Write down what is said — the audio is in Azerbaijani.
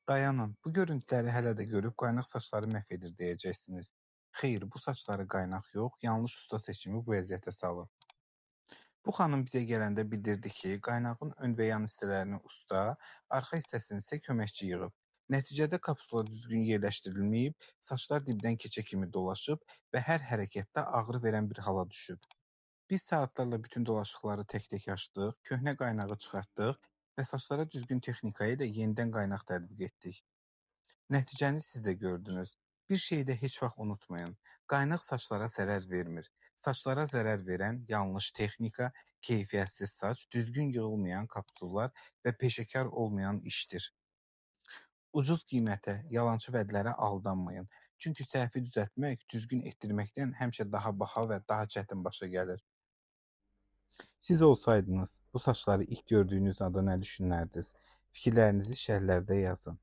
Dayanın, bu görüntüləri hələ də görüb qaynaq saçları məhv edir deyəcəksiniz. Xeyr, bu saçları qaynaq yox, yanlış usta seçimi bu vəziyyətə salıb. Bu xanım bizə gələndə bildirdi ki, qaynağın ön və yan hissələrini usta, arxa hissəsini isə köməkçi yığıb. Nəticədə kapsula düzgün yerləşdirilməyib, saçlar dibdən keçə kimi dolaşıb və hər hərəkətdə ağrı verən bir hala düşüb. Biz saatlarla bütün dolaşıqları tək-tək açdıq, köhnə qaynağı çıxartdıq və saçlara düzgün texnika ilə yenidən qaynaq tətbiq etdik. Nəticəni siz də gördünüz. Bir şeyi də heç vaxt unutmayın. Qaynaq saçlara zərər vermir. Saçlara zərər verən yanlış texnika, keyfiyyətsiz saç, düzgün yığılmayan kapsullar və peşəkar olmayan işdir. Ucuz qiymətə, yalançı vədlərə aldanmayın. Çünki səhvi düzəltmək düzgün etdirməkdən həmişə daha baha və daha çətin başa gəlir. Siz olsaydınız, bu saçları ilk gördüyünüz anda nə düşünərdiniz? Fikirlərinizi şərhlərdə yazın.